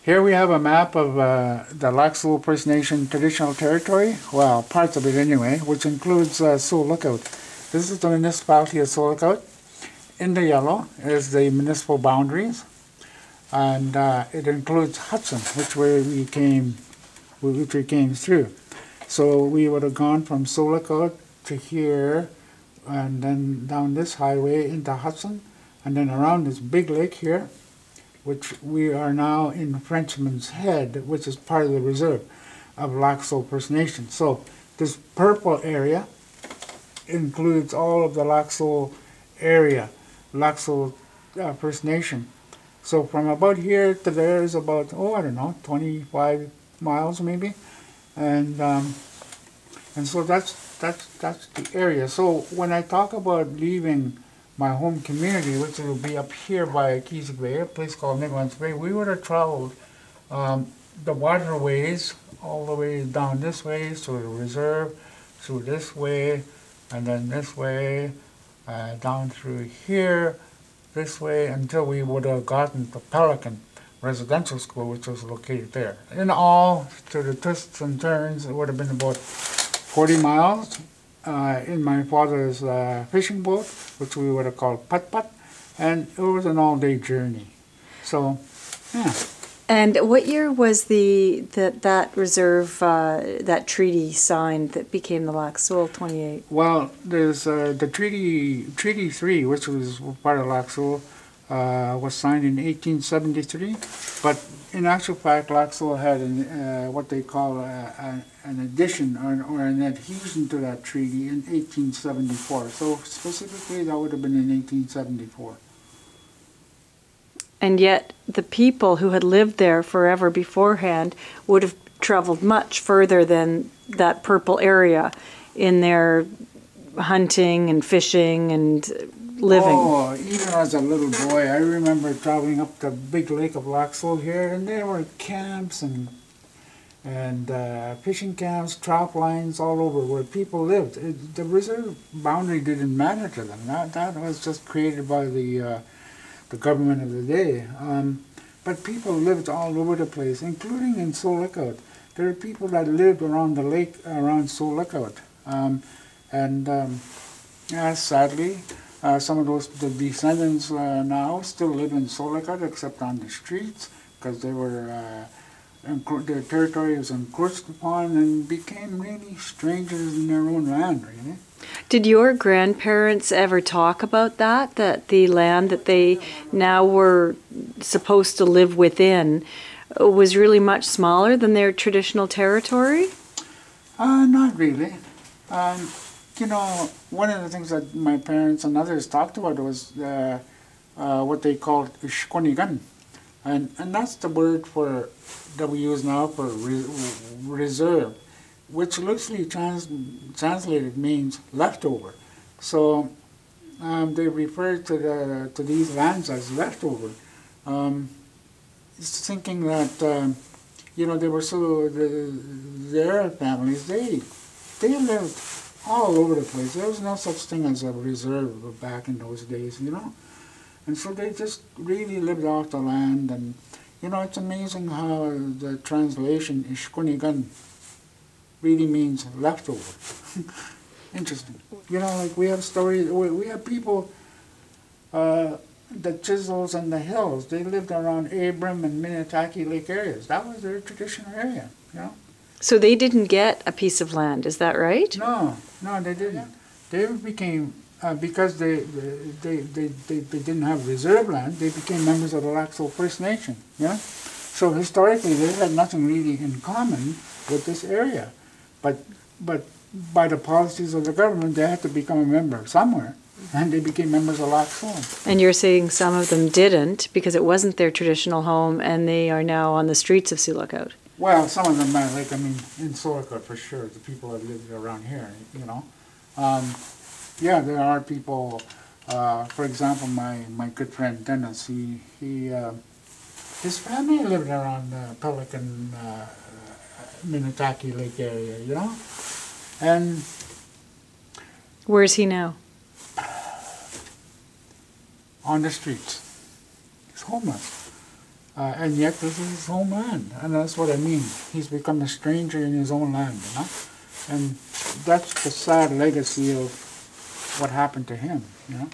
Here we have a map of the Lac Seul First Nation traditional territory, well, parts of it anyway, which includes Seul Lookout. This is the municipality of Seul Lookout. In the yellow is the municipal boundaries, and it includes Hudson, which we came through. So we would have gone from Seul Lookout to here, and then down this highway into Hudson, and then around this big lake here, which we are now in Frenchman's Head, which is part of the reserve of Lac Seul First Nation. So this purple area includes all of the Lac Seul area, Lac Seul First Nation. So from about here to there is about, I don't know, 25 miles maybe, and so that's the area. So when I talk about leaving my home community, which will be up here by Keesik Bay, a place called Niguans Bay, we would have traveled the waterways all the way down this way, through the reserve, through this way, and then this way, down through here, this way, until we would have gotten to Pelican Residential School, which was located there. In all, through the twists and turns, it would have been about 40 miles. In my father's fishing boat, which we would have called putt-putt, and it was an all-day journey. So, yeah. And what year was that reserve, that treaty signed that became the Lac Seul 28? Well, there's the Treaty 3, which was part of Lac Seul, was signed in 1873, but in actual fact, Lac Seul had what they call an addition or an adhesion to that treaty in 1874. So specifically, that would have been in 1874. And yet, the people who had lived there forever beforehand would have traveled much further than that purple area in their hunting and fishing and living. Oh, even as a little boy, I remember traveling up the big lake of Lac Seul here, and there were camps and fishing camps, trap lines all over where people lived. The reserve boundary didn't matter to them. That was just created by the government of the day. But people lived all over the place, including in Seul Lookout. There are people that lived around the lake, around Seul Lookout. Sadly, some of the descendants now still live in Seul Lookout, except on the streets, because they were their territory was encroached upon and became really strangers in their own land, really. Did your grandparents ever talk about that the land that they now were supposed to live within was really much smaller than their traditional territory? Not really. One of the things that my parents and others talked about was what they called Shkonigan. And that's the word that we use now for reserve, which loosely translated means leftover. So they refer to these lands as leftover, thinking that they were their families they lived all over the place. There was no such thing as a reserve back in those days, and so they just really lived off the land. And it's amazing how the translation Ishkunigan really means leftover. Interesting. Like we have stories, we have people, the Chisels and the Hills, they lived around Abram and Minnetaki Lake areas. That was their traditional area, So they didn't get a piece of land, is that right? No, they didn't. They became, because they didn't have reserve land, they became members of the Lac Seul First Nation, So historically, they had nothing really in common with this area. But by the policies of the government, they had to become a member somewhere, and they became members of Lac Seul. And you're saying some of them didn't because it wasn't their traditional home, and they are now on the streets of Seul Lookout. Well, some of them, in Seul Lookout for sure, the people that lived around here, Yeah, there are people, for example, my good friend Dennis, his family lived around Pelican, Minnetaki Lake area, And where's he now? On the streets. He's homeless. And yet this is his homeland, and that's what I mean. He's become a stranger in his own land, you know? And that's the sad legacy of what happened to him, you know?